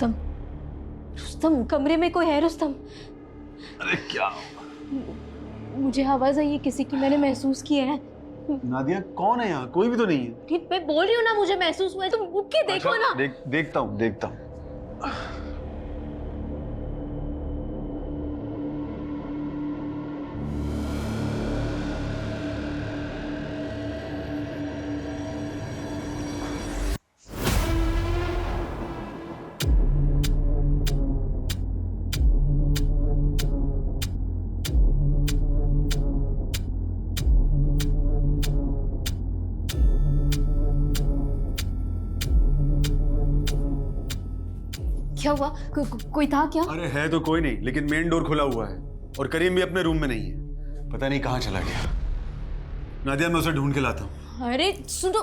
रुस्तम, रुस्तम कमरे में कोई है रुस्तम? अरे क्या? मुझे आवाज आई है किसी की, मैंने महसूस किया है। नादिया कौन है यहाँ? कोई भी तो नहीं है। ठीक मैं बोल रही हूँ ना, मुझे महसूस हुआ है, तुम उठ के देखो ना। देखता हूँ। क्या हुआ? कोई था क्या? अरे है तो कोई नहीं, लेकिन मेन डोर खुला हुआ है और करीम भी अपने रूम में नहीं है। पता नहीं कहाँ चला गया। नादिया मैं उसे ढूंढ के लाता हूँ। अरे सुनो,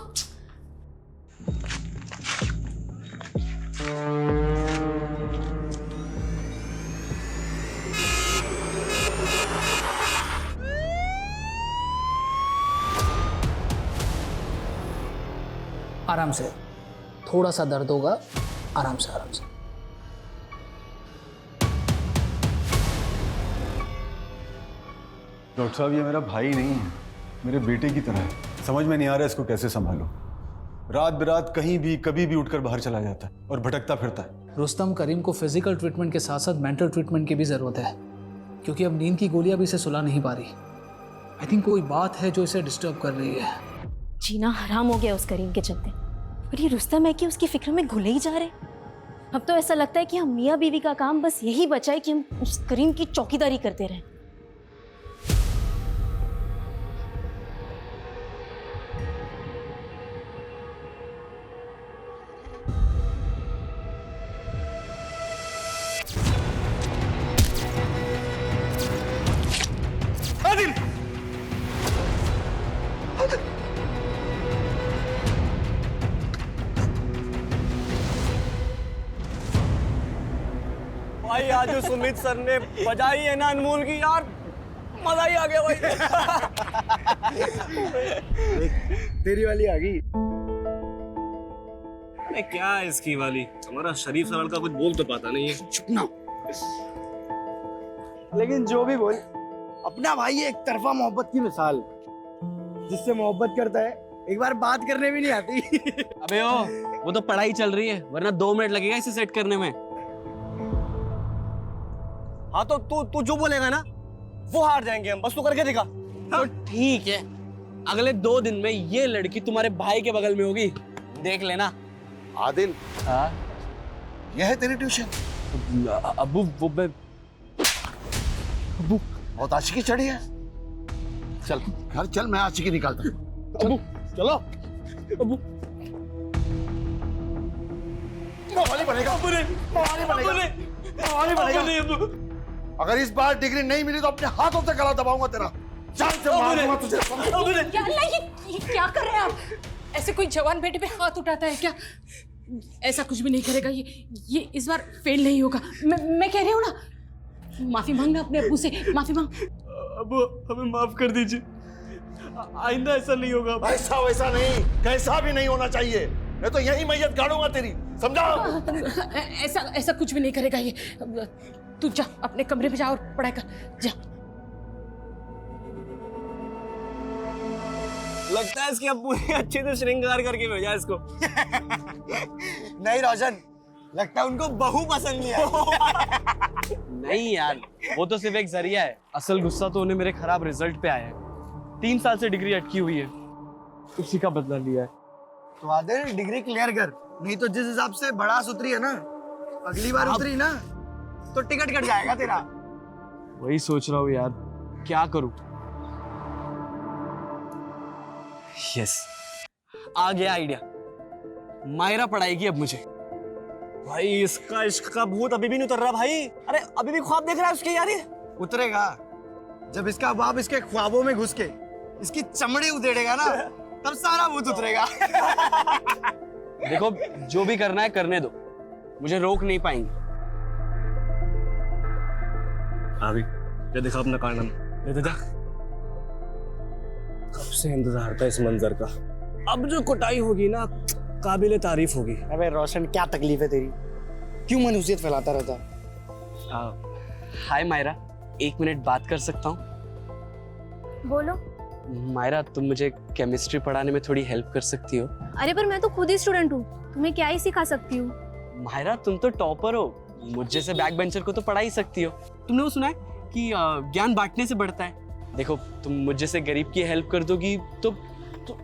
आराम से, थोड़ा सा दर्द होगा, आराम से आराम से। डॉक्टर साहब ये मेरा भाई नहीं है, मेरे बेटे की तरह है। समझ में नहीं आ रहा इसको कैसे संभालूं। रात बिरात कहीं भी कभी भी उठकर बाहर चला जाता है और भटकता फिरता है। रुस्तम, करीम को फिजिकल ट्रीटमेंट के साथ साथ मेंटल ट्रीटमेंट की भी ज़रूरत है, क्योंकि अब नींद की गोलियां भी इसे सुला नहीं पा रही। आई थिंक कोई बात है जो इसे डिस्टर्ब कर रही है। जीना हराम हो गया उस करीम के चलते। और ये रुस्तम है कि उसकी फिक्र में घुले ही जा रहे। अब तो ऐसा लगता है कि हम मियाँ बीवी का काम बस यही बचा है कि हम उस करीम की चौकीदारी करते रहें। भाई आज जो सुमित सर ने बजाई है ना अनमोल की, यार मजा ही आ गया भाई। तेरी वाली आ गई। अरे क्या है इसकी वाली? हमारा शरीफ सरल का कुछ बोल तो पाता नहीं है। चुप ना। लेकिन जो भी बोल, अपना भाई एक तरफा मोहब्बत की मिसाल। जिससे मोहब्बत करता है, एक बार बात करने भी नहीं आती। अबे ओ, वो तो पढ़ाई चल रही है, वरना 2 मिनट लगेगा इसे सेट करने में। हाँ तो तू जो बोलेगा ना वो हार जाएंगे हम, बस तू करके दिखा। तो ठीक है, अगले 2 दिन में ये लड़की तुम्हारे भाई के बगल में होगी, देख लेना। आदिल, हाँ यह है तेरी ट्यूशन? अबू वो अबू बहुत आशिकी चढ़ी है। चल घर चल, मैं आशिकी निकालता हूँ। अबू चलो। अबू मवाली बनेगा, मवाली बनेगा। अगर इस बार डिग्री नहीं मिली तो अपने हाथों से गला दबाऊंगा तेरा। जान से मारूंगा तुझे। क्या ये क्या कर रहे हैं आप? ऐसे कोई जवान बेटे पे हाथ उठाता है क्या? ऐसा कुछ भी नहीं करेगा ये इस बार फेल नहीं होगा। मैं कह रही हूँ ना, माफी मांगना अपने अब्बू से, माफी मांग। अबू हमें माफ कर दीजिए, आइंदा ऐसा नहीं होगा। ऐसा वैसा नहीं, कैसा भी नहीं होना चाहिए। मैं तो यही मैयत गाड़ूंगा तेरी, समझा? ऐसा कुछ भी नहीं करेगा ये। तू जा अपने कमरे में जा और पढ़ाई कर, जा। लगता है इसके अब्बू ने अच्छे से श्रृंगार करके भेजा इसको। नहीं रोशन, लगता है उनको बहू पसंद नहीं है। नहीं यार, वो तो सिर्फ एक जरिया है। असल गुस्सा तो उन्हें मेरे खराब रिजल्ट पे आया है। 3 साल से डिग्री अटकी हुई है, उसी का बदला लिया है। तो आदिल डिग्री क्लियर कर, नहीं तो जिस हिसाब से भड़ास उतरी है ना, अगली बार उतरी ना तो टिकट कट जाएगा तेरा। वही सोच रहा हूँ यार, क्या करूं। यस, आ गया आइडिया। मायरा पढ़ाएगी अब मुझे। भाई इसका इश्क का भूत अभी भी नहीं उतर रहा भाई। अरे अभी भी ख्वाब देख रहा है उसके यार। ये उतरेगा जब इसका बाप इसके ख्वाबों में घुस के इसकी चमड़ी उधेड़ेगा ना, तब सारा भूत उतरेगा। देखो जो भी करना है करने दो, मुझे रोक नहीं पाएंगे। अभी ये देखा अपना कारनामा, ये देखा। कब से इंतजार था इस मंजर का। अब जो कुटाई होगी ना, काबिले तारीफ होगी। अबे रोशन, क्या तकलीफ है तेरी? क्यों मनहूसियत फैलाता रहता? हाय मायरा, 1 मिनट बात कर सकता हूँ? बोलो। मायरा, तुम मुझे केमिस्ट्री पढ़ाने में थोड़ी हेल्प कर सकती हो? अरे पर मैं तो खुद ही स्टूडेंट हूँ, तुम्हें क्या ही सिखा सकती हूँ। मायरा, तुम तो टॉपर हो, मुझ जैसे बैक बेंचर को तो पढ़ा ही सकती हो। तुमने वो सुना है कि ज्ञान बांटने से बढ़ता है? देखो, तुम मुझ जैसे गरीब की हेल्प कर दोगी तो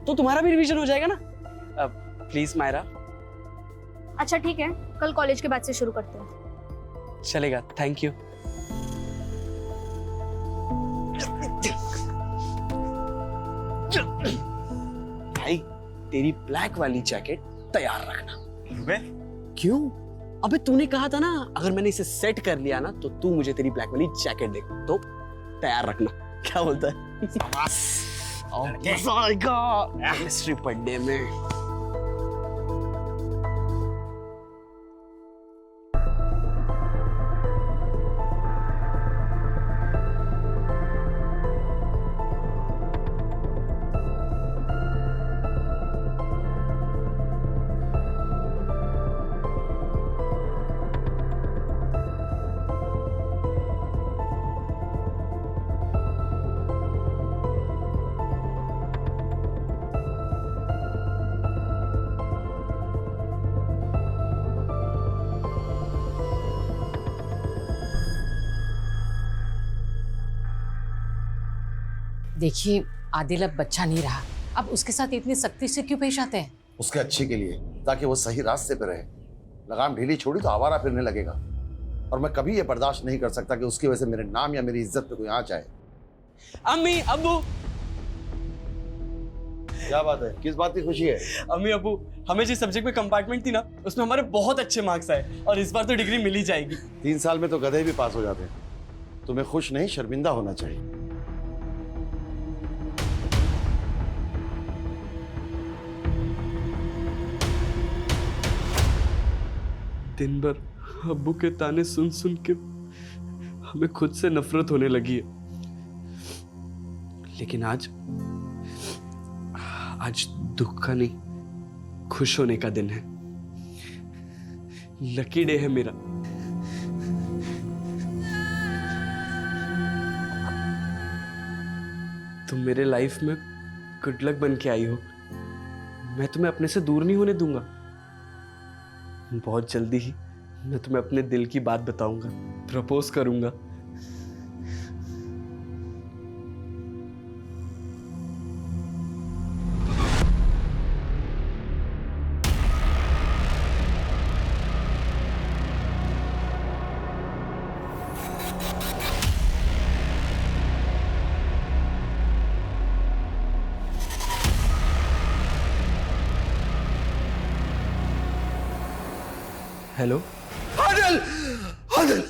तुम्हारा भी रिवीजन हो जाएगा ना। प्लीज मायरा। अच्छा ठीक है, कल कॉलेज के बाद से शुरू करते हैं। चलेगा, थैंक यू। भाई, तेरी ब्लैक वाली जैकेट तैयार रखना। क्यों? अबे तूने कहा था ना, अगर मैंने इसे सेट कर लिया ना तो तू मुझे तेरी ब्लैक वाली जैकेट दे, तो तैयार रखना। क्या बोलता है? केमिस्ट्री पढ़ने में। देखिए, आदिल अब बच्चा नहीं रहा, अब उसके साथ इतनी सख्ती से क्यों पेश आते हैं? उसके अच्छे के लिए, ताकि वो सही रास्ते पे रहे। लगाम ढीली छोड़ी तो आवारा फिरने लगेगा, और मैं कभी ये बर्दाश्त नहीं कर सकता कि उसकी वजह से मेरे नाम या मेरी इज्जत पे कोई आंच आए। अम्मी, अब्बू। क्या बात है? किस बात की खुशी है? अम्मी, अब्बू, हमें जिस सब्जेक्ट में कंपार्टमेंट थी ना, उसमें हमारे बहुत अच्छे मार्क्स आए और इस बार तो डिग्री मिल ही जाएगी। 3 साल में तो गधे भी पास हो जाते हैं। तुम्हें खुश नहीं, शर्मिंदा होना चाहिए। दिन भर अब्बू के ताने सुन सुन के हमें खुद से नफरत होने लगी है। लेकिन आज दुख का नहीं, खुश होने का दिन है। लकी डे है मेरा। तुम मेरे लाइफ में गुड लक बन के आई हो। मैं तुम्हें अपने से दूर नहीं होने दूंगा। बहुत जल्दी ही मैं तुम्हें अपने दिल की बात बताऊंगा, प्रपोज करूंगा। हेलो आदिल! आदिल!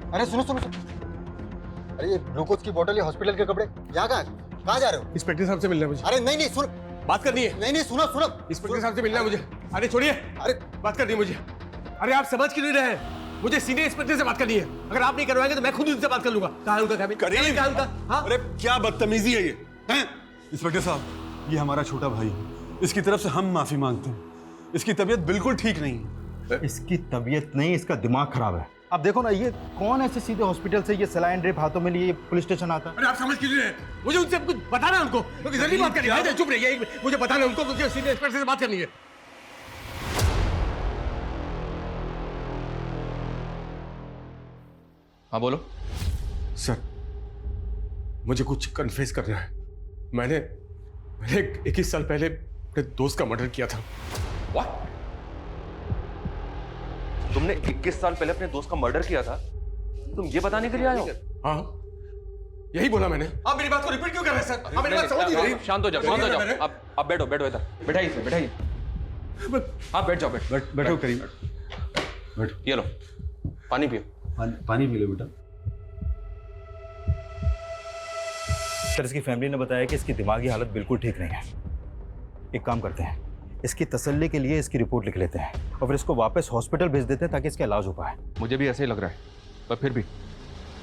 अरे सुनो सुनो सुनो, अरे ये ग्लूकोज की बोतल, ये हॉस्पिटल के कपड़े, यहाँ कहाँ जा रहे हो? इंस्पेक्टर साहब से मिलना है मुझे। अरे नहीं नहीं, सुन, बात करनी है। नहीं नहीं, सुनो सुनो, इंस्पेक्टर साहब से मिलना है मुझे। अरे छोड़िए, अरे बात करनी है मुझे। अरे आप समझ क्यों नहीं रहे हैं? मुझे सीनियर इंस्पेक्टर से बात करनी है। अगर आप नहीं करवाएंगे तो मैं खुद उनसे बात कर लूंगा। कहाँ है उनका कैबिन? कैबिन कहाँ है उनका? हाँ? अरे क्या बदतमीजी है ये, हैं? इंस्पेक्टर साहब, ये हमारा छोटा भाई है, इसकी तरफ से हम माफी मांगते हैं। इसकी तबीयत बिल्कुल ठीक नहीं है। इसकी तबीयत नहीं, इसका दिमाग खराब है। अब देखो ना, ये कौन ऐसे सीधे हॉस्पिटल से ये सलाइन ड्रिप हाथों में लिए पुलिस स्टेशन आता है? अरे आप समझ क्यों नहीं रहे? मुझे उनसे कुछ बताना है उनको। तो जल्दी बात करिए। नहीं, चुप रहिए, मुझे बताना है उनको, मुझे सीनियर इंस्पेक्टर से बात करनी है। हाँ बोलो। सर, मुझे कुछ कन्फेस करना है। मैंने 21 साल पहले अपने दोस्त का मर्डर किया था। What? तुमने 21 साल पहले अपने दोस्त का मर्डर किया था? तुम ये बताने के लिए आए हो? हाँ, यही बोला मैंने। आप मेरी बात को रिपीट क्यों कर रहे हैं सर? आप मेरी बात समझ नहीं रहे। शांत हो जाओ, शांत हो जाओ। आप बैठो, बैठो इधर, बैठाइए, बैठाइए। हाँ बैठ जाओ, बैठ बैठो करीम, बैठो। ये लो पानी पियो। पानी पी लो बेटा। सर इसकी फैमिली ने बताया कि इसकी दिमागी हालत बिल्कुल ठीक नहीं है। एक काम करते हैं, इसकी तसल्ली के लिए इसकी रिपोर्ट लिख लेते हैं और फिर इसको वापस हॉस्पिटल भेज देते हैं ताकि इसका इलाज हो पाए। मुझे भी ऐसे ही लग रहा है, पर फिर भी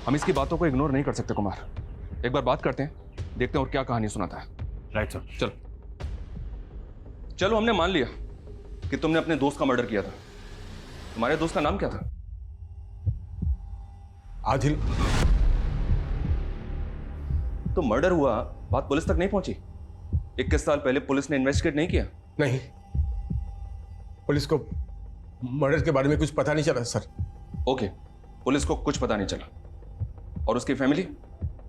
हम इसकी बातों को इग्नोर नहीं कर सकते कुमार। एक बार बात करते हैं, देखते हैं और क्या कहानी सुनाता है। Right sir. चलो चलो, हमने मान लिया कि तुमने अपने दोस्त का मर्डर किया था। तुम्हारे दोस्त का नाम क्या था? आदिल। तो मर्डर हुआ, बात पुलिस तक नहीं पहुंची? 21 साल पहले पुलिस ने इन्वेस्टिगेट नहीं किया? नहीं, पुलिस को मर्डर के बारे में कुछ पता नहीं चला सर। ओके, पुलिस को कुछ पता नहीं चला। और उसकी फैमिली,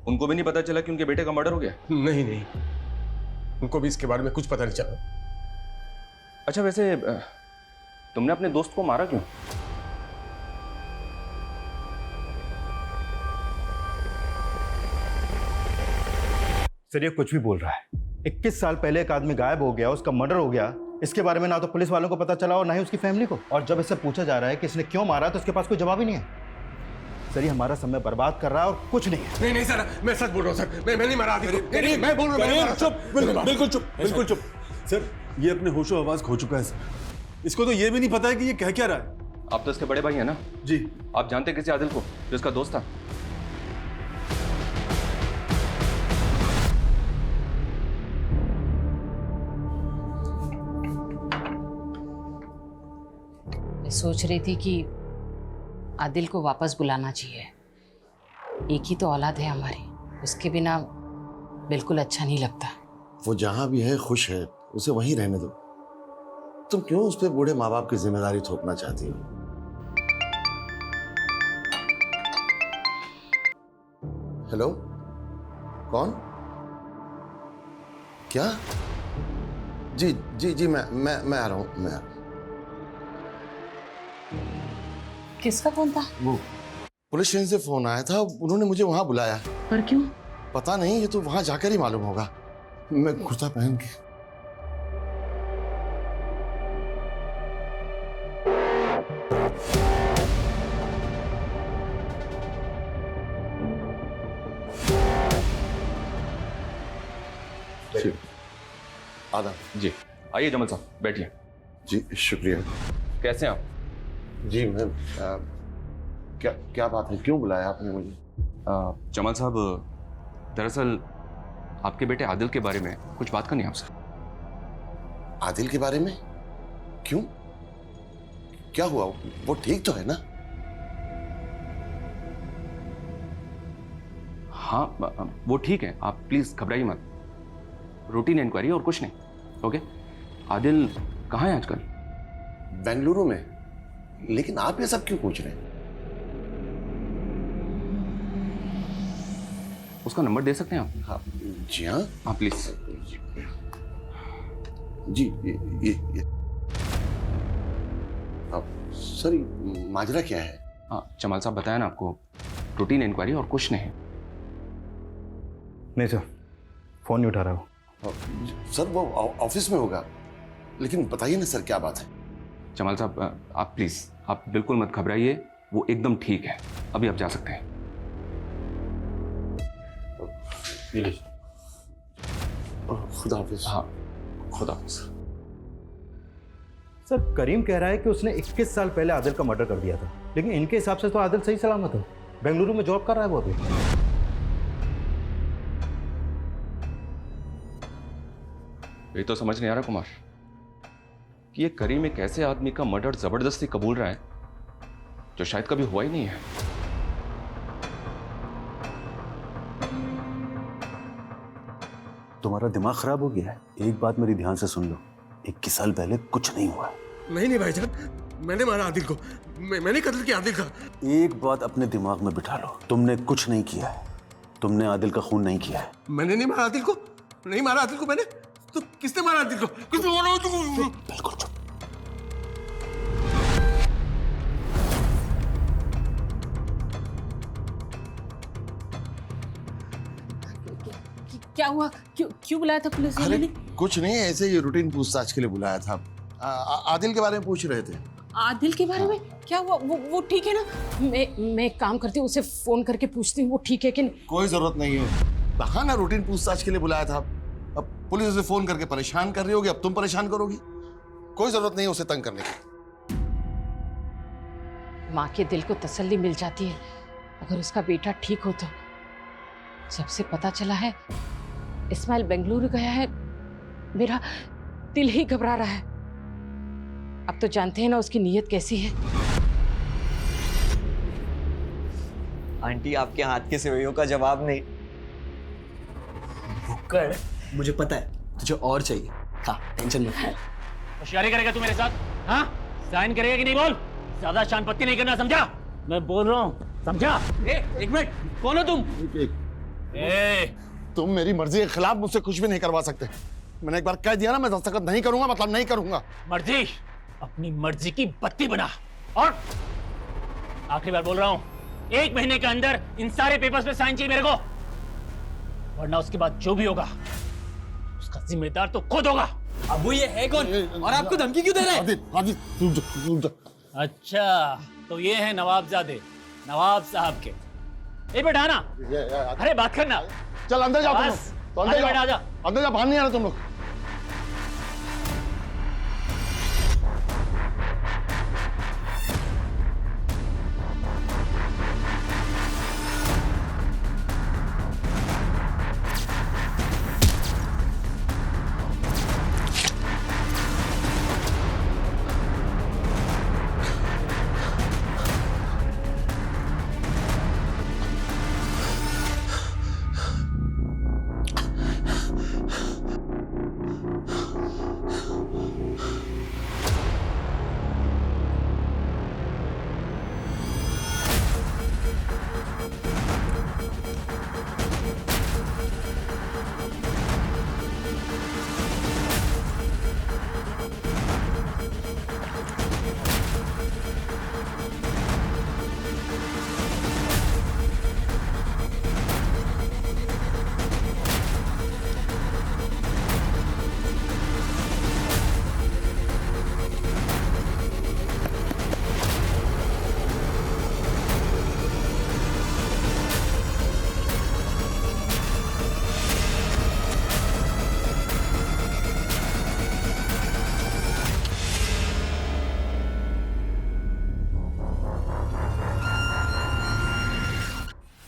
उनको भी नहीं पता चला कि उनके बेटे का मर्डर हो गया? नहीं नहीं, उनको भी इसके बारे में कुछ पता नहीं चला। अच्छा, वैसे तुमने अपने दोस्त को मारा क्यों? सर ये कुछ भी बोल रहा है। 21 साल पहले एक आदमी गायब हो गया, उसका मर्डर हो गया, इसके बारे में ना तो पुलिस वालों को पता चला और ना ही उसकी फैमिली को। और जब इससे पूछा जा रहा है कि इसने क्यों मारा तो उसके पास कोई जवाब ही नहीं है। सर ये हमारा समय बर्बाद कर रहा है और कुछ नहीं है। नहीं सर, मैं सच बोल रहा हूँ सर। मैं नहीं मारा आदिल को। नहीं, मैं बोल रहा हूँ। चुप, बिल्कुल चुप, बिल्कुल चुप। सर ये अपने होशो आवाज खो चुका है सर। इसको तो ये भी नहीं पता है कि ये कह क्या रहा है। आप तो इसके बड़े भाई हैं ना? जी। आप जानते किसी आदिल को जो इसका दोस्त था? मैं सोच रही थी कि आदिल को वापस बुलाना चाहिए। एक ही तो औलाद है हमारी, उसके बिना बिल्कुल अच्छा नहीं लगता। वो जहां भी है खुश है, उसे वहीं रहने दो। तुम क्यों उस पर बूढ़े माँ बाप की जिम्मेदारी थोपना चाहती हो? हेलो, कौन? क्या? जी जी जी, मैं आ रहा हूँ, मैं आ रहा हूँ। किसका फोन था? वो पुलिस स्टेशन से फोन आया था, उन्होंने मुझे वहां बुलाया। पर क्यों? पता नहीं, ये तो वहां जाकर ही मालूम होगा। मैं कुर्ता पहन के। आदा जी, आइए जमल साहब, बैठिए। जी शुक्रिया। कैसे हैं आप? जी मैं क्या बात है, क्यों बुलाया आपने मुझे? जमाल साहब, दरअसल आपके बेटे आदिल के बारे में कुछ बात करनी है आपसे। आदिल के बारे में? क्यों, क्या हुआ? वो ठीक तो है ना? हाँ, वो ठीक है, आप प्लीज घबराइए मत। रूटीन इंक्वायरी और कुछ नहीं। ओके, आदिल कहाँ है आजकल? बेंगलुरु में। लेकिन आप ये सब क्यों पूछ रहे हैं? उसका नंबर दे सकते हैं आप? हाँ जी, हाँ हाँ प्लीज। जी ये सर, माजरा क्या है? हाँ जमाल साहब, बताया ना आपको, रूटीन इंक्वायरी और कुछ नहीं। नहीं सर, फोन नहीं उठा रहा वो। सर वो ऑफिस में होगा, लेकिन बताइए ना सर क्या बात है? जमाल साहब, आप प्लीज, आप बिल्कुल मत घबराइए, वो एकदम ठीक है। अभी आप जा सकते हैं। खुदा हाफिज। हाँ खुदा हाफिज। सर करीम कह रहा है कि उसने 21 साल पहले आदिल का मर्डर कर दिया था, लेकिन इनके हिसाब से तो आदिल सही सलामत है, बेंगलुरु में जॉब कर रहा है वो अभी। ये तो समझ नहीं आ रहा कुमार कि ये करीम एक ऐसे आदमी का मर्डर जबरदस्ती कबूल रहा है जो शायद कभी हुआ ही नहीं है। तुम्हारा दिमाग खराब हो गया है। एक बात मेरी ध्यान से सुन लो, 21 साल पहले कुछ नहीं हुआ। नहीं भाईजान, मैंने मारा आदिल को। मैंने कत्ल किया आदिल का। एक बात अपने दिमाग में बिठा लो, तुमने कुछ नहीं किया है। तुमने आदिल का खून नहीं किया है। मैंने नहीं मारा आदिल को, नहीं मारा आदिल को मैंने। तो किसने मारा आदिल को? किसने मारा आदिल को? बिल्कुल चुप। क्या हुआ? क्यों बुलाया था पुलिस वाले ने? कुछ नहीं, ऐसे ही रूटीन पूछताछ के लिए बुलाया था। आदिल के बारे में पूछ रहे थे। आदिल के बारे में क्या हुआ? वो ठीक है ना? मैं एक काम करती हूँ, उसे फोन करके पूछती हूँ वो ठीक है कि नहीं। कोई जरूरत नहीं है, बहाना रूटीन पूछताछ के लिए बुलाया था। अब पुलिस उसे फोन करके परेशान कर रही होगी, अब तुम परेशान करोगी। कोई जरूरत नहीं है उसे तंग करने की। माँ के दिल को तसल्ली मिल जाती है अगर उसका बेटा ठीक हो तो। सबसे पता चला है इस्माइल बेंगलुरु गया है, मेरा दिल ही घबरा रहा है। अब तो जानते हैं ना उसकी नीयत कैसी है। आंटी आपके हाथ के सेवइयों का जवाब नहीं। भुक्कड़, मुझे पता है तुझे और चाहिए। हाँ, टेंशन मत ले। होशियारी करेगा तू मेरे साथ? हाँ, साइन करेगा कि नहीं बोल? ज्यादा शानपत्ती नहीं करना, समझा? मैं बोल रहा हूँ, समझा? एक मिनट, कौन हो तुम? तुम मेरी मर्जी के खिलाफ मुझसे कुछ भी नहीं करवा सकते। मैंने एक बार कह दिया ना, मैं दस्तखत नहीं करूंगा मतलब नहीं करूंगा। मर्जी, अपनी मर्जी की बत्ती बना। और आखिरी बार बोल रहा हूँ, 1 महीने के अंदर इन सारे पेपर्स पे साइन चाहिए मेरे को, वरना उसके बाद जो भी होगा उसका जिम्मेदार तो खुद होगा। अब वो ये है कौन और आपको धमकी क्यों दे रहा है? आदिल, आदिल, रुक जा। अच्छा, तो ये है नवाबजादे, नवाब साहब के। ए बेटा ना, अरे बात करना। चल अंदर जाओ तुम लोग। बस, तो अंदर आजा, जाओ, आजा। अंदर जाओ, बाहर नहीं आना तुम लोग।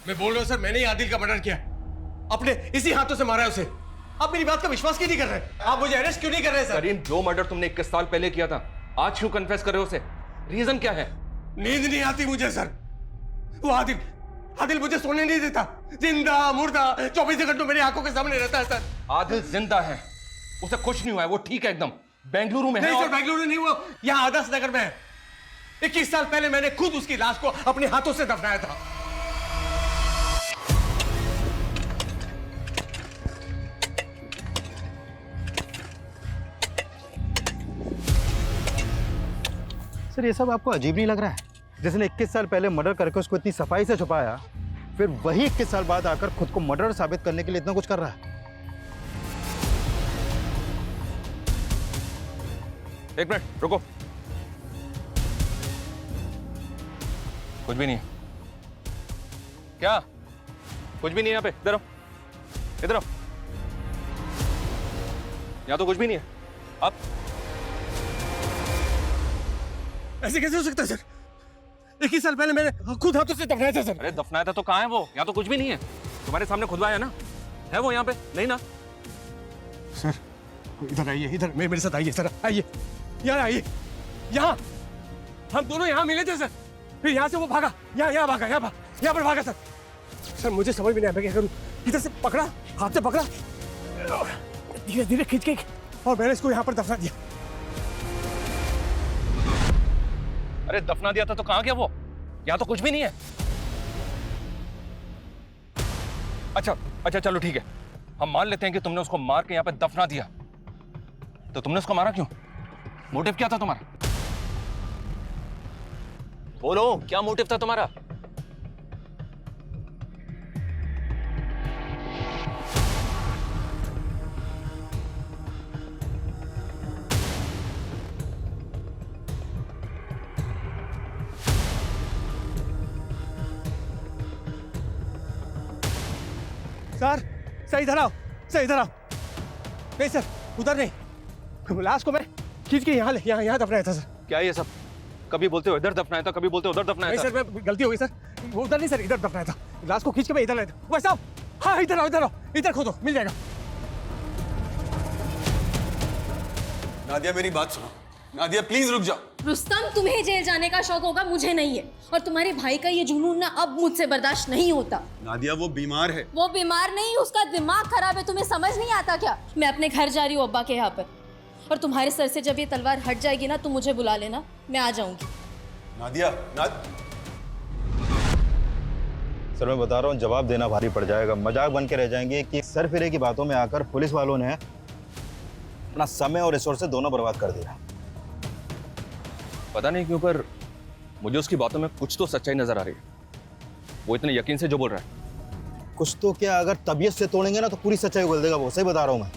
मैं बोल रहा हूँ सर, मैंने ही आदिल का मर्डर किया, अपने इसी हाथों से मारा है उसे। आप मेरी बात का विश्वास क्यों नहीं कर रहे? आप मुझे अरेस्ट क्यों नहीं कर रहे सर? करीम, जो मर्डर तुमने 21 साल पहले किया था, आज क्यों कन्फेस कर रहे हो उसे? रीजन क्या है? नींद नहीं आती मुझे सर। वो आदिल, आदिल मुझे सोने नहीं देता, जिंदा मुर्दा 24 घंटों मेरी आंखों के सामने रहता है सर। आदिल जिंदा है, उसे कुछ नहीं हुआ है, वो ठीक है एकदम। बेंगलुरु में है। नहीं सर, बेंगलुरु नहीं, वो यहाँ आदर्श नगर में है। 21 साल पहले मैंने खुद उसकी लाश को अपने हाथों से दफनाया था। सर ये सब आपको अजीब नहीं लग रहा है? जिसने 21 साल पहले मर्डर करके उसको इतनी सफाई से छुपाया, फिर वही 21 साल बाद आकर खुद को मर्डर साबित करने के लिए इतना कुछ कर रहा है। एक मिनट रुको, कुछ भी नहीं है। क्या? कुछ भी नहीं है यहाँ पे? इधर आओ, इधर आओ। यहाँ तो कुछ भी नहीं है। अब ऐसे कैसे हो सकता है सर? 21 साल पहले मैंने खुद हाथों से दफनाया था सर। अरे दफनाया था तो कहाँ है वो? यहाँ तो कुछ भी नहीं है। तुम्हारे सामने खुदवाया ना, है वो यहाँ पे? नहीं ना सर? इधर आइए, इधर मेरे साथ आइए सर, आइए, यहाँ आइए। यहाँ हम दोनों यहाँ मिले थे सर, फिर यहाँ से वो भागा, यहाँ भागा, यहाँ पर भागा सर। सर मुझे समझ में नहीं आया क्या करूँ। इधर से पकड़ा, हाथ से पकड़ा, धीरे धीरे खींच के और मैंने इसको यहाँ पर दफना दिया। अरे दफना दिया था तो कहाँ गया वो? यहाँ तो कुछ भी नहीं है। अच्छा चलो ठीक है, हम मान लेते हैं कि तुमने उसको मार के यहाँ पे दफना दिया, तो तुमने उसको मारा क्यों? मोटिव क्या था तुम्हारा? बोलो, क्या मोटिव था तुम्हारा? सर इधर आओ, सर इधर आओ। नहीं सर, उधर नहीं, लाश को मैं खींच के यहाँ दफनाया था सर। क्या ये सब? कभी बोलते हो इधर दफनाया था, कभी बोलते हो उधर दफनाया नहीं था। सर, मैं गलती हो गई सर, वो उधर नहीं सर, इधर दफनाया था। लाश को खींच के मैं इधर लाया था। वैसा हाँ, इधर आओ, इधर खोदो, मिल जाएगा। नादिया मेरी बात सुनो, नादिया प्लीज रुक जाओ। रुस्तम, तुम्हें जेल जाने का शौक होगा, मुझे नहीं है। और तुम्हारे भाई का ये जुनून ना अब मुझसे बर्दाश्त नहीं होता। नादिया वो बीमार है। वो बीमार नहीं, उसका दिमाग खराब है। तुम्हें समझ नहीं आता क्या? मैं अपने घर जा रही हूँ अब्बा के यहाँ पर, और तुम्हारे सर से जब ये तलवार हट जाएगी ना, तुम मुझे बुला लेना, मैं आ जाऊंगी। नादिया, सर मैं बता रहा हूँ, जवाब देना भारी पड़ जाएगा। मजाक बन के रह जाएंगे कि सर फिरे की बातों में आकर पुलिस वालों ने अपना समय और रिसोर्सेज दोनों बर्बाद कर दिया। पता नहीं क्यों पर मुझे उसकी बातों में कुछ तो सच्चाई नजर आ रही है। वो इतने यकीन से जो बोल रहा है। कुछ तो क्या, अगर तबीयत से तोड़ेंगे ना तो पूरी सच्चाई उगल देगा वो, सही बता रहा हूँ मैं।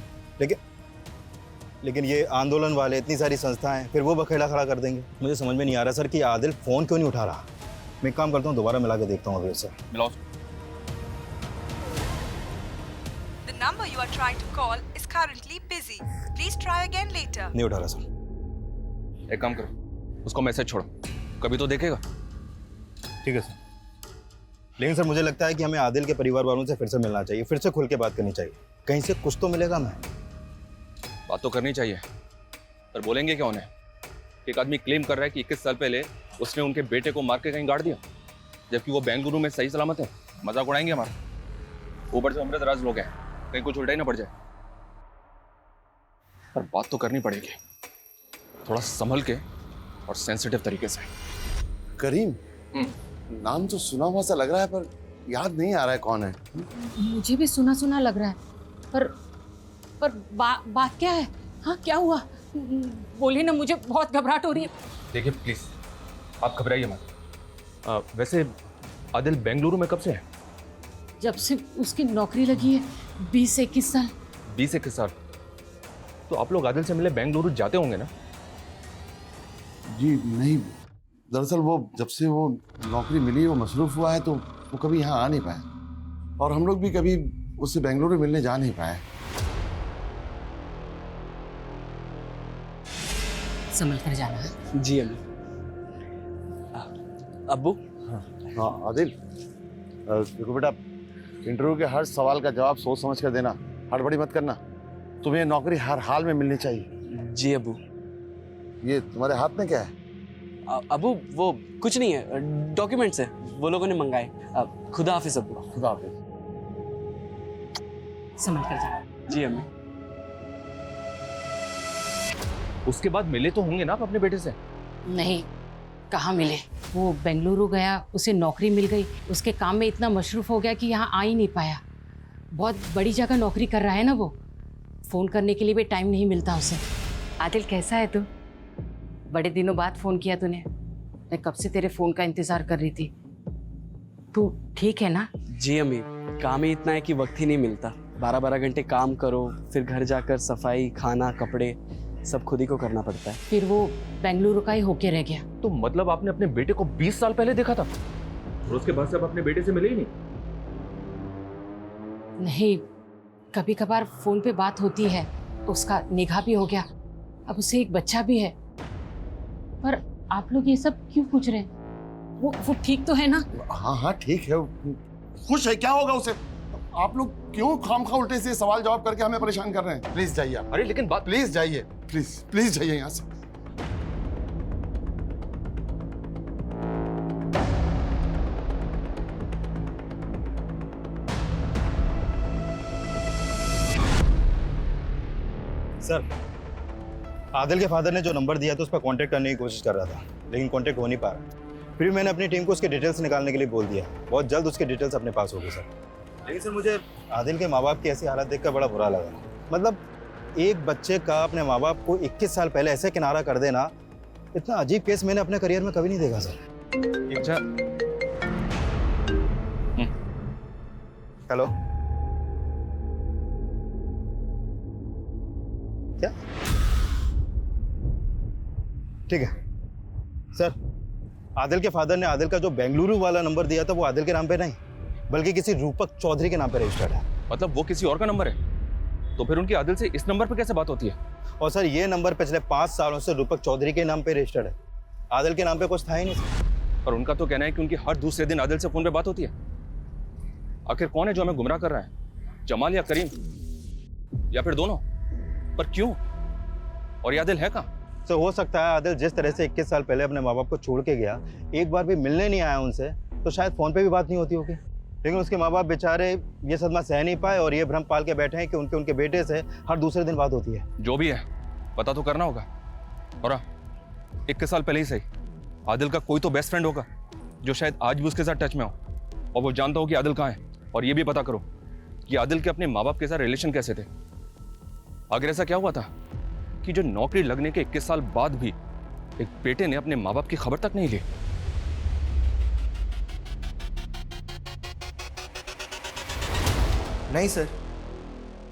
लेकिन ये आंदोलन वाले, इतनी सारी संस्थाएं, फिर वो बखेड़ा खड़ा कर देंगे। मुझे समझ में नहीं आ रहा सर कि आदिल फोन क्यों नहीं उठा रहा। मैं एक काम करता हूँ, दोबारा मिला के देखता हूँ अभी उससे। मिलाओ। The number you are trying to call is currently busy. Please try again later. नहीं उठा रहा सर। एक काम करो, उसको मैसेज छोड़ो, कभी तो देखेगा। ठीक है सर। लेकिन सर मुझे लगता है कि हमें आदिल के परिवार वालों से फिर से मिलना चाहिए, फिर से खुल के बात करनी चाहिए। कहीं से कुछ तो मिलेगा। मैं बात तो करनी चाहिए, पर बोलेंगे क्या उन्हें? एक आदमी क्लेम कर रहा है कि 21 साल पहले उसने उनके बेटे को मार के कहीं गाड़ दिया, जबकि वो बेंगलुरु में सही सलामत है। मजाक उड़ाएंगे हमारा। ऊपर से अमृतराज लोग हैं, कहीं कुछ उल्टा ही ना पड़ जाए। पर बात तो करनी पड़ेगी, थोड़ा संभल के और सेंसिटिव तरीके से। करीम, नाम तो सुना हुआ सा लग रहा है, पर याद नहीं आ रहा है कौन है। मुझे भी सुना सुना लग रहा है, पर बात क्या है? हाँ, क्या हुआ? बोलिए ना, मुझे बहुत घबराहट हो रही है। देखिए प्लीज, आप घबराइए मत। वैसे आदिल बेंगलुरु में कब से है? जब से उसकी नौकरी लगी है, 20-21 साल। 20-21 साल? तो आप लोग आदिल से मिले बेंगलुरु जाते होंगे ना? जी नहीं, दरअसल वो जब से वो नौकरी मिली, वो मसरूफ हुआ है, तो वो कभी यहाँ आ नहीं पाया, और हम लोग भी कभी उससे बेंगलुरु मिलने जा नहीं पाए। संभल कर जाना है। जी अम्मी। अब्बू। हाँ आदिल, देखो बेटा, इंटरव्यू के हर सवाल का जवाब सोच समझ कर देना, हड़बड़ी मत करना। तुम्हें नौकरी हर हाल में मिलनी चाहिए। जी अब्बू। ये तुम्हारे हाथ में क्या है? अब्बू वो कुछ नहीं है, डॉक्यूमेंट्स है, वो लोगों ने मंगाए। खुदा हाफिज अब्बू। खुदा हाफिज। संभल कर जाना। जी अम्मी। उसके बाद मिले तो होंगे ना आप अपने बेटे से? नहीं, कहाँ मिले। वो बेंगलुरु गया, उसे नौकरी मिल गई, उसके काम में इतना मशरूफ हो गया कि यहाँ आ ही नहीं पाया। बहुत बड़ी जगह नौकरी कर रहा है ना वो, फ़ोन करने के लिए भी टाइम नहीं मिलता उसे। आदिल कैसा है तू? बड़े दिनों बाद फ़ोन किया तूने। मैं कब से तेरे फ़ोन का इंतज़ार कर रही थी। तू ठीक है ना? जी अम्मी, काम ही इतना है कि वक्त ही नहीं मिलता। 12-12 घंटे काम करो, फिर घर जाकर सफाई, खाना, कपड़े सब खुद ही को करना पड़ता है। फिर वो बेंगलुरु का ही होके रह गया। तो मतलब आपने अपने बेटे को 20 साल पहले देखा था और उसके बाद से आप अपने बेटे से मिले ही नहीं? नहीं, कभी कभार फ़ोन पे बात होती है, उसका निगाह भी हो गया, अब उसे एक बच्चा भी है। पर आप लोग ये सब क्यों पूछ रहे हैं? वो ठीक तो है ना? हाँ हाँ ठीक है, खुश है, क्या होगा उसे? आप लोग क्यों खामखा उल्टे से सवाल जवाब करके हमें परेशान कर रहे हैं? प्लीज जाइए आप। अरे लेकिन बात, प्लीज जाइए, प्लीज जाइए यहाँ से। सर, आदिल के फादर ने जो नंबर दिया था उस पर कांटेक्ट करने की कोशिश कर रहा था, लेकिन कांटेक्ट हो नहीं पा रहा। फिर मैंने अपनी टीम को उसके डिटेल्स निकालने के लिए बोल दिया। बहुत जल्द उसके डिटेल्स अपने पास होगी सर। लेकिन सर मुझे आदिल के माँ बाप की ऐसी हालत देखकर बड़ा बुरा लगा। मतलब एक बच्चे का अपने माँ बाप को 21 साल पहले ऐसे किनारा कर देना, इतना अजीब केस मैंने अपने करियर में कभी नहीं देखा सर। अच्छा, हेलो, क्या? ठीक है सर, आदिल के फादर ने आदिल का जो बेंगलुरु वाला नंबर दिया था वो आदिल के नाम पे नहीं, बल्कि किसी रूपक चौधरी के नाम पे रजिस्टर्ड है। मतलब वो किसी और का नंबर है? तो फिर उनकी आदिल से इस नंबर पे कैसे बात होती है? और सर ये नंबर पिछले 5 सालों से रूपक चौधरी के नाम पे रजिस्टर्ड है, आदिल के नाम पे कुछ था ही नहीं सर। और उनका तो कहना है कि उनकी हर दूसरे दिन आदिल से फोन पे बात होती है। आखिर कौन है जो हमें गुमराह कर रहा है, जमाल या करीम, या फिर दोनों? पर क्यों? और ये आदिल है कहाँ? तो हो सकता है आदिल जिस तरह से 21 साल पहले अपने माँ बाप को छोड़ के गया, एक बार भी मिलने नहीं आया उनसे, तो शायद फोन पे भी बात नहीं होती होगी। लेकिन उसके माँ बाप बेचारे ये सदमा सह नहीं पाए और ये भ्रम पाल के बैठे हैं कि उनके बेटे से हर दूसरे दिन बात होती है। जो भी है पता तो करना होगा। और 21 साल पहले ही सही, आदिल का कोई तो बेस्ट फ्रेंड होगा जो शायद आज भी उसके साथ टच में हो, और वो जानता हो कि आदिल कहाँ है। और ये भी पता करो कि आदिल के अपने माँ बाप के साथ रिलेशन कैसे थे। आखिर ऐसा क्या हुआ था कि जो नौकरी लगने के 21 साल बाद भी एक बेटे ने अपने माँ बाप की खबर तक नहीं ली? नहीं सर,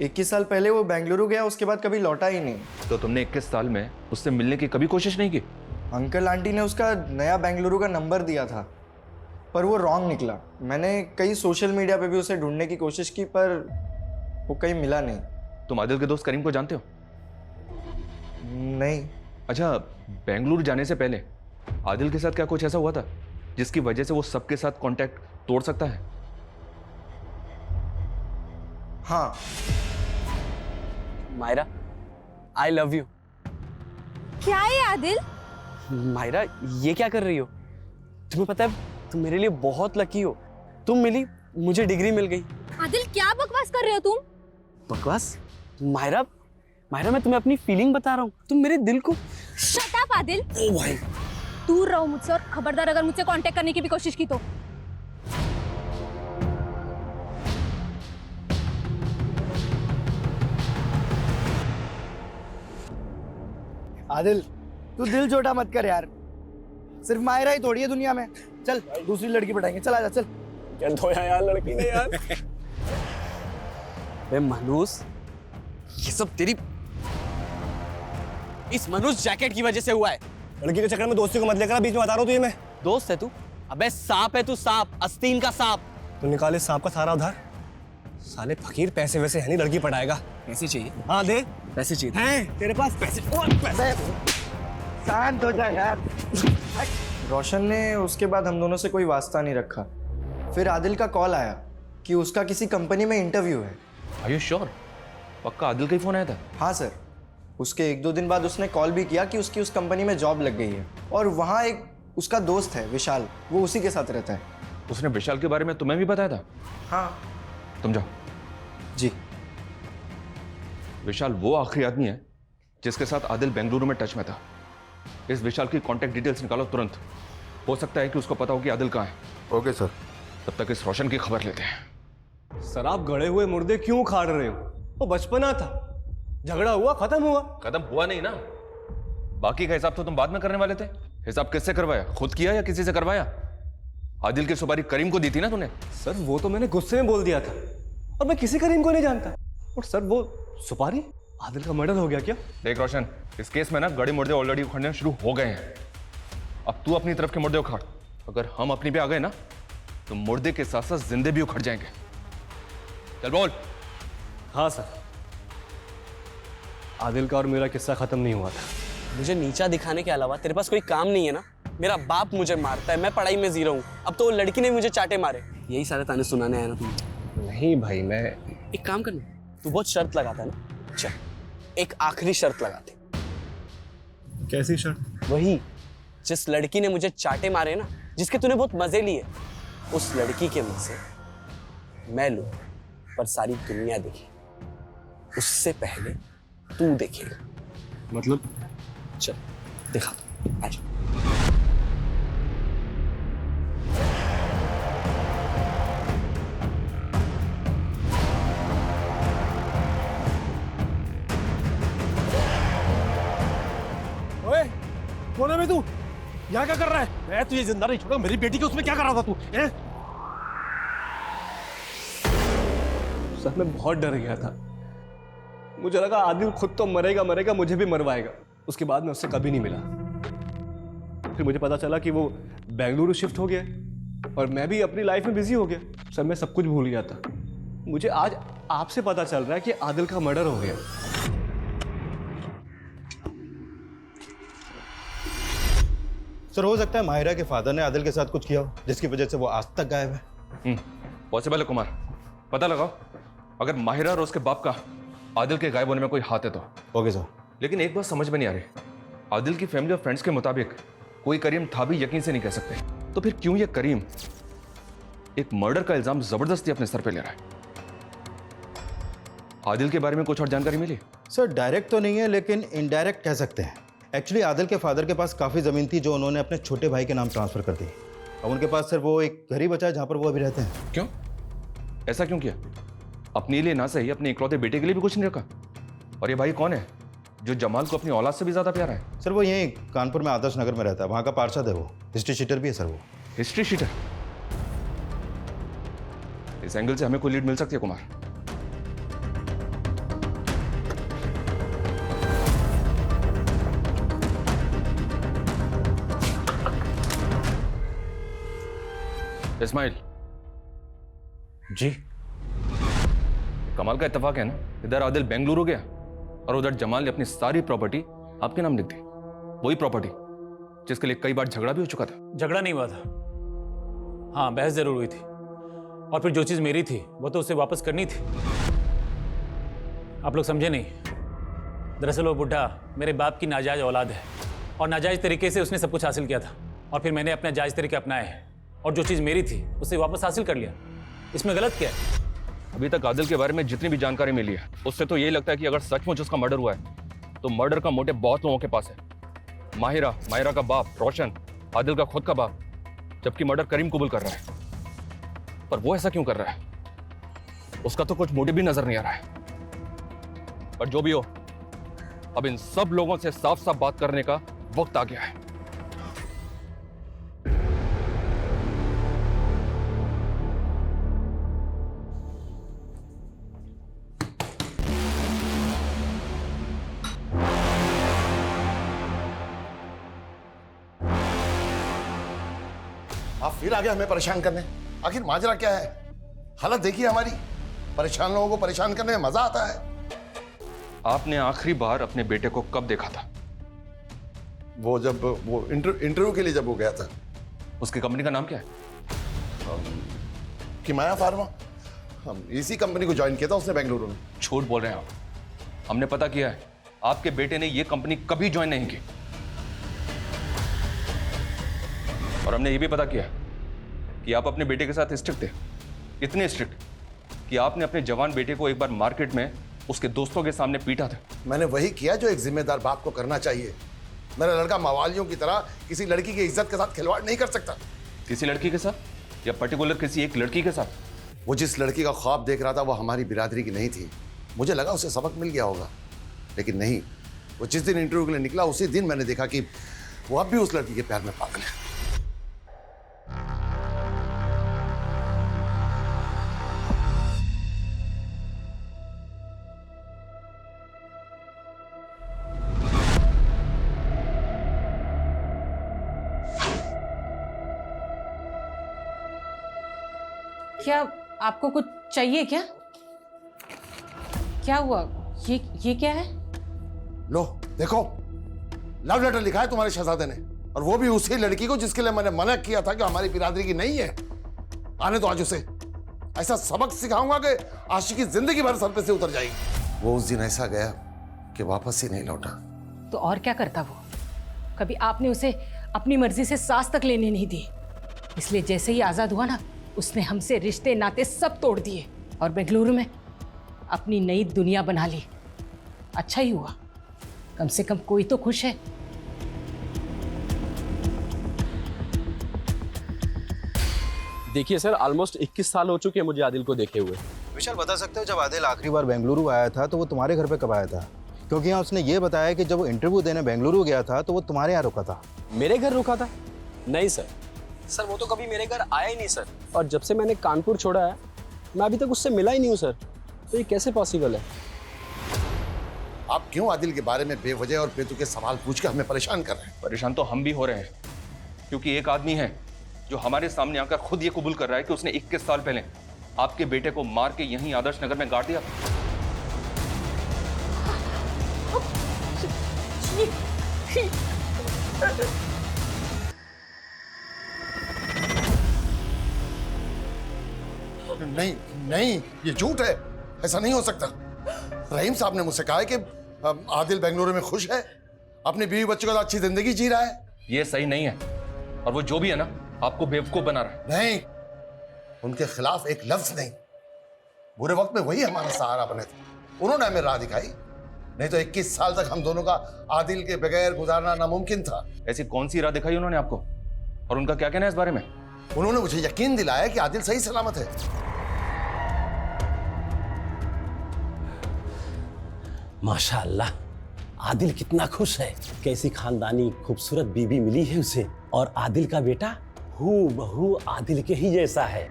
21 साल पहले वो बेंगलुरु गया, उसके बाद कभी लौटा ही नहीं। तो तुमने 21 साल में उससे मिलने की कभी कोशिश नहीं की? अंकल आंटी ने उसका नया बेंगलुरु का नंबर दिया था, पर वो रॉन्ग निकला। मैंने कई सोशल मीडिया पे भी उसे ढूंढने की कोशिश की, पर वो कहीं मिला नहीं। तुम आदिल के दोस्त करीम को जानते हो? नहीं। अच्छा, बेंगलुरु जाने से पहले आदिल के साथ क्या कुछ ऐसा हुआ था जिसकी वजह से वो सबके साथ कांटेक्ट तोड़ सकता है? हाँ। Maira, I love you. क्या है आदिल? मायरा, ये क्या कर रही हो? तुम्हें पता है तुम मेरे लिए बहुत लकी हो। तुम मिली, मुझे डिग्री मिल गई। आदिल क्या बकवास कर रहे हो तुम? बकवास? मायरा, मायरा मैं तुम्हें अपनी फीलिंग बता रहा हूँ, तुम मेरे दिल को। Shut up Adil. ओ भाई, दूर रहो मुझसे, और खबरदार अगर मुझसे कांटेक्ट करने की भी कोशिश की तो। आदिल, तू दिल छोटा मत कर यार, सिर्फ मायरा ही थोड़ी है दुनिया में। चल दूसरी लड़की पटाएंगे, चल आजा चल। क्या धोया यार लड़की ने यार। मनोज, ये सब तेरी इस मनुष्य जैकेट की वजह से हुआ है। लड़की के चक्कर में दोस्ती को मत लेकर, बीच में बता रहा हूँ तुझे मैं। दोस्त है तू? अबे सांप है तू, सांप, आस्तीन का सांप। तू निकाले सांप का सारा उधार। साले फकीर, पैसे वैसे है नहीं, लड़की पटाएगा। पैसे चाहिए? हाँ दे। पैसे चाहिए हैं तेरे पास पैसे? और पैसे। शांत हो जा यार। रोशन ने उसके बाद हम दोनों से कोई वास्ता नहीं रखा। फिर आदिल का कॉल आया कि उसका किसी कंपनी में इंटरव्यू है। Are you sure? पक्का आदिल का ही फोन आया था? हाँ सर, उसके 1-2 दिन बाद उसने कॉल भी किया कि उसकी उस कंपनी में जॉब लग गई है, और वहाँ एक उसका दोस्त है विशाल, वो उसी के साथ रहता है। उसने विशाल के बारे में तुम्हें भी बताया था? हाँ। तुम जाओ। जी। विशाल वो आखिरी आदमी है जिसके साथ आदिल बेंगलुरु में टच में था। इस विशाल की कांटेक्ट डिटेल्स निकालो तुरंत। हो सकता है कि उसको पता हो कि आदिल कहाँ है। Okay sir. तब तक इस रोशन की खबर लेते हैं। सर, आप गड़े हुए मुर्दे क्यों खाड़ रहे हो? वो बचपना था, झगड़ा हुआ, खत्म हुआ। खत्म हुआ नहीं ना, बाकी का हिसाब तो तुम बाद में करने वाले थे। हिसाब किससे करवाया? खुद किया या किसी से करवाया? आदिल की सुपारी करीम को दी थी ना तूने? सर वो तो मैंने गुस्से में बोल दिया था, और मैं किसी करीम को नहीं जानता। और सर वो सुपारी, आदिल का मर्डर हो गया क्या? देख रोशन, इस केस में ना गड़े मुर्दे ऑलरेडी उखड़ने शुरू हो गए हैं। अब तू अपनी तरफ के मुर्दे उखाड़। अगर हम अपनी पे आ गए ना तो मुर्दे के साथ साथ जिंदे भी उखड़ जाएंगे। चल बोल। हाँ सर, आदिल का और मेरा किस्सा खत्म नहीं हुआ था। मुझे नीचा दिखाने के अलावा तेरे पास कोई काम नहीं है ना? मेरा बाप मुझे मारता है, मैं पढ़ाई में जीरो हूँ, अब तो वो लड़की ने मुझे चाटे मारे। यही सारे ताने सुनाने आया ना तुम? नहीं भाई, मैं एक काम करना, तू बहुत शर्त लगाता है ना, चल एक आखिरी शर्त लगाते। कैसी शर्त? वही जिस लड़की ने मुझे चाटे मारे ना, जिसके तूने बहुत मजे लिए, उस लड़की के मजे मैं लूं, पर सारी दुनिया देखे, उससे पहले तू देखेगा। मतलब? चल दिखा, आजा। ओए, कौन है बे तू? यहाँ क्या कर रहा है? मैं तुझे जिंदा नहीं छोड़ा। मेरी बेटी के उसमें क्या कर रहा था तू? सर मैं बहुत डर गया था, मुझे लगा आदिल खुद तो मरेगा मरेगा, मुझे भी मरवाएगा। उसके बाद मैं उससे कभी नहीं मिला। फिर मुझे पता चला कि वो बेंगलुरु शिफ्ट हो गया और मैं भी अपनी लाइफ में बिजी हो गया। सर मैं सब कुछ भूल गया था। मुझे आज आपसे पता चल रहा है कि आदिल का मर्डर हो गया। सर हो सकता है माहिरा के फादर ने आदिल के साथ कुछ किया हो जिसकी वजह से वो आज तक गायब है। पॉसिबल है कुमार, पता लगाओ अगर माहिरा और उसके बाप का आदिल के गायब होने में कोई हाथ है तो। Okay sir. लेकिन एक बात समझ में नहीं आ रही, आदिल की फैमिली और फ्रेंड्स के मुताबिक कोई करीम था भी यकीन से नहीं कह सकते, तो फिर क्यों ये करीम एक मर्डर का इल्जाम जबरदस्ती अपने सर पे ले रहा है? आदिल के बारे में कुछ और जानकारी मिली? सर डायरेक्ट तो नहीं है लेकिन इनडायरेक्ट कह सकते हैं। एक्चुअली आदिल के फादर के पास काफ़ी ज़मीन थी जो उन्होंने अपने छोटे भाई के नाम ट्रांसफ़र कर दी। अब उनके पास सिर्फ वो एक घर ही बचा है जहाँ पर वो अभी रहते हैं। क्यों? ऐसा क्यों किया? अपने लिए ना सही अपने इकलौते बेटे के लिए भी कुछ नहीं रखा? और ये भाई कौन है जो जमाल को अपनी औलाद से भी ज़्यादा प्यारा है? सर वो यहीं कानपुर में आदर्श नगर में रहता है, वहाँ का पार्षद है वो। हिस्ट्री शीटर भी है सर वो। History sheeter? इस एंगल से हमें कोई लीड मिल सकती है कुमार? इस्माइल जी। कमाल का इत्तेफाक है ना, इधर आदिल बेंगलुरु गया और उधर जमाल ने अपनी सारी प्रॉपर्टी आपके नाम लिख दी। वही प्रॉपर्टी जिसके लिए कई बार झगड़ा भी हो चुका था। झगड़ा नहीं हुआ था, हाँ बहस जरूर हुई थी, और फिर जो चीज़ मेरी थी वो तो उसे वापस करनी थी। आप लोग समझे नहीं, दरअसल वो बुढ़ा मेरे बाप की नाजायज औलाद है और नाजायज तरीके से उसने सब कुछ हासिल किया था, और फिर मैंने अपना जायज़ तरीके अपनाए हैं और जो चीज़ मेरी थी उसे वापस हासिल कर लिया। इसमें गलत क्या है? अभी तक आदिल के बारे में जितनी भी जानकारी मिली है उससे तो यही लगता है कि अगर सचमुच उसका मर्डर हुआ है तो मर्डर का मोटिव बहुत लोगों के पास है। माहिरा का बाप रोशन, आदिल का खुद का बाप, जबकि मर्डर करीम कबूल कर रहा है। पर वो ऐसा क्यों कर रहा है? उसका तो कुछ मोटिव भी नजर नहीं आ रहा है। पर जो भी हो, अब इन सब लोगों से साफ साफ बात करने का वक्त आ गया है। आप फिर आगे हमें परेशान करने, आखिर माजरा क्या है? हालत देखिए हमारी, परेशान लोगों को परेशान करने में मजा आता है। आपने आखिरी बार अपने बेटे को कब देखा था? वो जब वो इंटरव्यू के लिए जब वो गया था। उसकी कंपनी का नाम क्या है? किमाया फार्मा। हम इसी कंपनी को ज्वाइन किया था उसने बेंगलुरु में। झूठ बोल रहे हैं आप। हमने पता किया है, आपके बेटे ने ये कंपनी कभी ज्वाइन नहीं की। और हमने ये भी पता किया कि आप अपने बेटे के साथ स्ट्रिक्ट थे, इतने स्ट्रिक्ट कि आपने अपने जवान बेटे को एक बार मार्केट में उसके दोस्तों के सामने पीटा था। मैंने वही किया जो एक जिम्मेदार बाप को करना चाहिए। मेरा लड़का मवालियों की तरह किसी लड़की की इज्जत के साथ खिलवाड़ नहीं कर सकता। किसी लड़की के साथ, या पर्टिकुलर किसी एक लड़की के साथ? वो जिस लड़की का ख्वाब देख रहा था वो हमारी बिरादरी की नहीं थी। मुझे लगा उसे सबक मिल गया होगा, लेकिन नहीं। वो जिस दिन इंटरव्यू के लिए निकला उसी दिन मैंने देखा कि वो अब भी उस लड़की के प्यार में पागल है। क्या आपको कुछ चाहिए क्या? क्या हुआ? ये क्या है? लो देखो, लव लेटर लिखा है तुम्हारे शहजादे ने, और वो भी उसी लड़की को जिसके लिए मैंने मना किया था कि हमारी बिरादरी की नहीं है। आने तो आज उसे ऐसा सबक सिखाऊंगा कि आशिकी जिंदगी भर सर पे से उतर जाएगी। वो उस दिन ऐसा गया कि वापस ही नहीं लौटा। तो और क्या करता वो? कभी आपने उसे अपनी मर्जी से सांस तक लेने नहीं दी, इसलिए जैसे ही आजाद हुआ ना, उसने हमसे रिश्ते नाते सब तोड़ दिए और बेंगलुरु में अपनी नई दुनिया बना ली। अच्छा ही हुआ, कम से कम कोई तो खुश है। देखिए सर, ऑलमोस्ट 21 साल हो चुके हैं मुझे आदिल को देखे हुए। विशाल बता सकते हो जब आदिल आखिरी बार बेंगलुरु आया था तो वो तुम्हारे घर पे कब आया था? क्योंकि यहाँ उसने ये बताया कि जब वो इंटरव्यू देने बेंगलुरु गया था तो वो तुम्हारे यहाँ रुका था। मेरे घर रुका था? नहीं सर, वो तो कभी मेरे घर आया ही नहीं सर। और जब से मैंने कानपुर छोड़ा है मैं अभी तक उससे मिला ही नहीं हूँ सर। तो ये कैसे पॉसिबल है? आप क्यों आदिल के बारे में बेवजह और बेतुके सवाल पूछ के हमें परेशान कर रहे हैं? परेशान तो हम भी हो रहे हैं, क्योंकि एक आदमी है जो हमारे सामने आकर खुद ये कबूल कर रहा है कि उसने 21 साल पहले आपके बेटे को मार के यहीं आदर्श नगर में गाड़ दिया। नहीं नहीं, ये झूठ है, ऐसा नहीं हो सकता। रहीम साहब ने मुझसे कहा है कि आदिल बेंगलुरु में खुश है, अपनी बीवी बच्चों के साथ अच्छी जिंदगी जी रहा है। ये सही नहीं है, और वो जो भी है ना, आपको बेवकूफ बना रहा है। नहीं, उनके खिलाफ एक लफ्ज नहीं। बुरे वक्त में वही हमारा सहारा बने थे, उन्होंने हमें राह दिखाई। नहीं तो 21 साल तक हम दोनों का आदिल के बगैर गुजारना नामुमकिन था। ऐसी कौन सी राह दिखाई उन्होंने आपको, और उनका क्या कहना है इस बारे में? उन्होंने मुझे यकीन दिलाया कि आदिल सही सलामत है। माशाअल्लाह, आदिल कितना खुश है। कैसी खानदानी खूबसूरत बीबी मिली है उसे, और आदिल का बेटा हूबहू आदिल के ही जैसा है।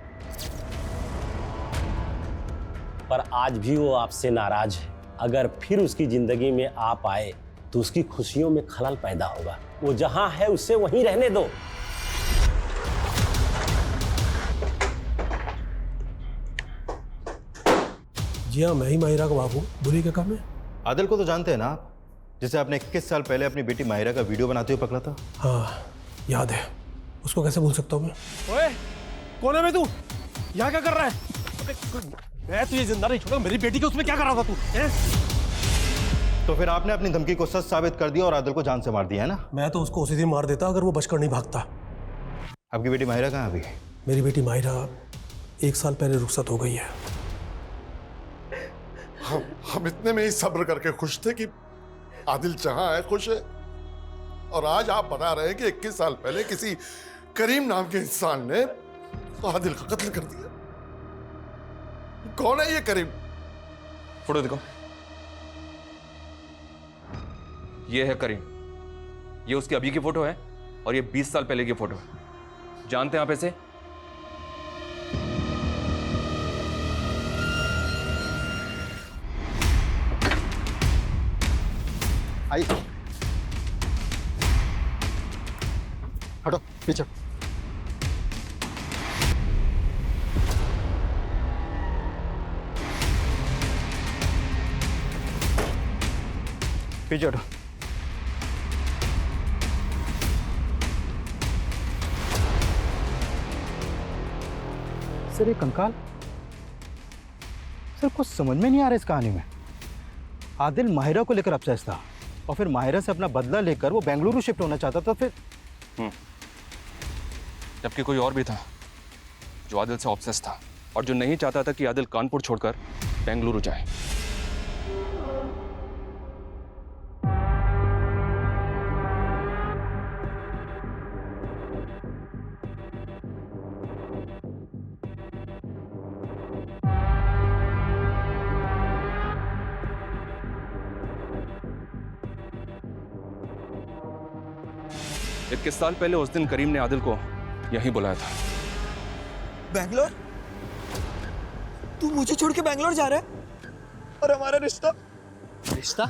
पर आज भी वो आपसे नाराज है। अगर फिर उसकी जिंदगी में आप आए तो उसकी खुशियों में खलल पैदा होगा। वो जहां है उसे वहीं रहने दो। जी हाँ, मैं ही माहिरा का बाबू। बोलिए क्या काम है? आदिल को तो जानते हैं ना आप, जिसे आपने 21 साल पहले अपनी बेटी माहिरा का वीडियो बनाते हुए पकड़ा था। हाँ याद है, उसको कैसे भूल सकता हूँ मैं। ओए, कौन है मैं? तू यहाँ क्या कर रहा है? मैं तुझे जिंदा नहीं छोड़ा। मेरी बेटी के उसमें क्या कर रहा था तू? तो फिर आपने अपनी धमकी को सच साबित कर दिया और आदिल को जान से मार दिया है ना? मैं तो उसको उसी दिन मार देता अगर वो बचकर नहीं भागता। आपकी बेटी माहिरा कहाँ अभी? मेरी बेटी माहिरा 1 साल पहले रुखसत हो गई है। हम इतने में ही सब्र करके खुश थे कि आदिल जहां है खुश है, और आज आप बता रहे हैं कि 21 साल पहले किसी करीम नाम के इंसान ने आदिल का कत्ल कर दिया। कौन है ये करीम? फोटो देखो। ये है करीम, ये उसकी अभी की फोटो है, और ये 20 साल पहले की फोटो है। जानते हैं आप इसे? आई, हटो पीछे। पीछे हटो। सर ये कंकाल, सर कुछ समझ में नहीं आ रहा इस कहानी में। आदिल माहिरा को लेकर अपसेस था, और फिर माहिरा से अपना बदला लेकर वो बेंगलुरु शिफ्ट होना चाहता था। फिर जबकि कोई और भी था जो आदिल से ऑब्सेस था, और जो नहीं चाहता था कि आदिल कानपुर छोड़कर बेंगलुरु जाए। इक्कीस साल पहले उस दिन करीम ने आदिल को यहीं बुलाया था। बैंगलोर? तू मुझे छोड़ के बैंगलोर जा रहा है? और हमारा रिश्ता? रिश्ता?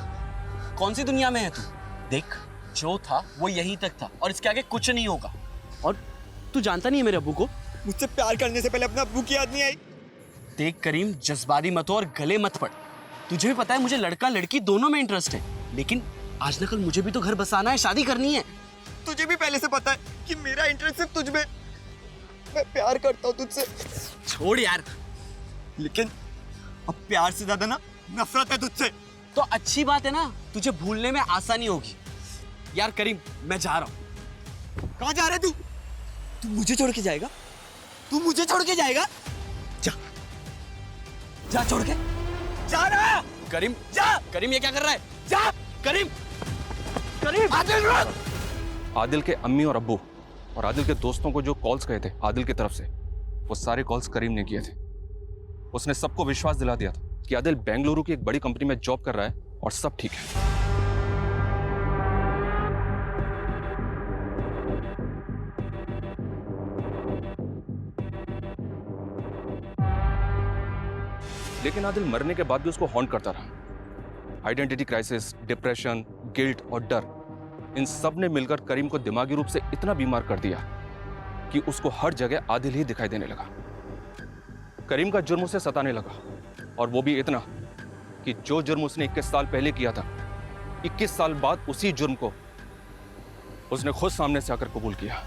कौन सी दुनिया में है तू? देख, जो था वो यहीं तक था, और इसके आगे कुछ नहीं होगा। और तू जानता नहीं है मेरे अब्बू को? मुझसे प्यार करने से पहले अपने अब्बू की याद नहीं आई? देख करीम, जज्बाती मत हो और गले मत पड़। तुझे भी पता है मुझे लड़का लड़की दोनों में इंटरेस्ट है, लेकिन आज न कल मुझे भी तो घर बसाना है, शादी करनी है। तुझे भी पहले से पता है कि मेरा इंटरेस्ट सिर्फ तुझ में। मैं प्यार करता हूँ तुझसे। छोड़ यार। लेकिन अब प्यार से ज्यादा ना नफरत है तुझसे। तो अच्छी बात है ना, तुझे भूलने में आसानी होगी। यार करीम, मैं जा रहा हूँ। कहाँ जा रहा है तू? तू मुझे छोड़ के जाएगा? तू मुझे छोड़ के जाएगा? जा, जा छोड़ के जा रहा। करीम जा। करीम ये क्या कर रहा है? जा करीम। करीम आदिल रुक। आदिल के अम्मी और अब्बू और आदिल के दोस्तों को जो कॉल्स गए थे आदिल की तरफ से, वो सारे कॉल्स करीम ने किए थे। उसने सबको विश्वास दिला दिया था कि आदिल बेंगलुरु की एक बड़ी कंपनी में जॉब कर रहा है और सब ठीक है। लेकिन आदिल मरने के बाद भी उसको हॉन्ट करता रहा। आइडेंटिटी क्राइसिस, डिप्रेशन, गिल्ट और डर, इन सब ने मिलकर करीम को दिमागी रूप से इतना बीमार कर दिया कि उसको हर जगह आदिल ही दिखाई देने लगा। करीम का जुर्म उसे सताने लगा, और वो भी इतना कि जो जुर्म उसने 21 साल पहले किया था, 21 साल बाद उसी जुर्म को उसने खुद सामने से आकर कबूल किया।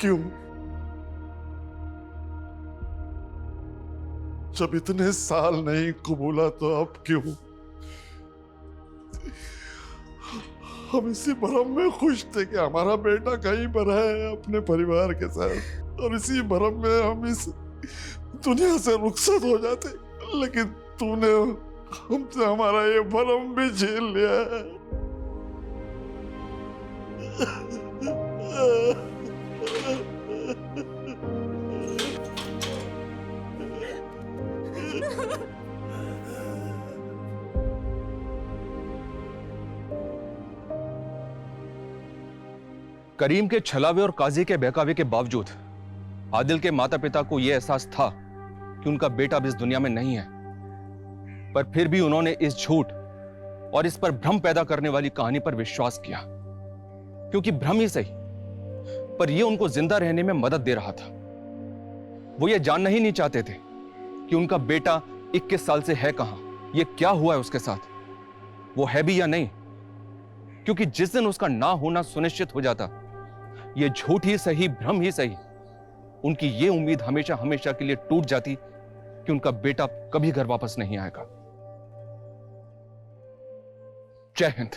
क्यों? जब इतने साल नहीं कबूला तो अब क्यों? हम इसी भरम में खुश थे कि हमारा बेटा कहीं पर है अपने परिवार के साथ, और इसी भरम में हम इस दुनिया से रुखसत हो जाते, लेकिन तूने हमसे हमारा ये भरम भी झेल लिया है। करीम के छलावे और काजी के बहकावे के बावजूद आदिल के माता पिता को यह एहसास था कि उनका बेटा अब इस दुनिया में नहीं है, पर फिर भी उन्होंने इस झूठ और इस पर भ्रम पैदा करने वाली कहानी पर विश्वास किया, क्योंकि भ्रम ही सही पर यह उनको जिंदा रहने में मदद दे रहा था। वो ये जानना ही नहीं चाहते थे कि उनका बेटा 21 साल से है कहां, यह क्या हुआ है उसके साथ, वो है भी या नहीं, क्योंकि जिस दिन उसका ना होना सुनिश्चित हो जाता, ये झूठ ही सही भ्रम ही सही, उनकी ये उम्मीद हमेशा हमेशा के लिए टूट जाती कि उनका बेटा कभी घर वापस नहीं आएगा। जय हिंद।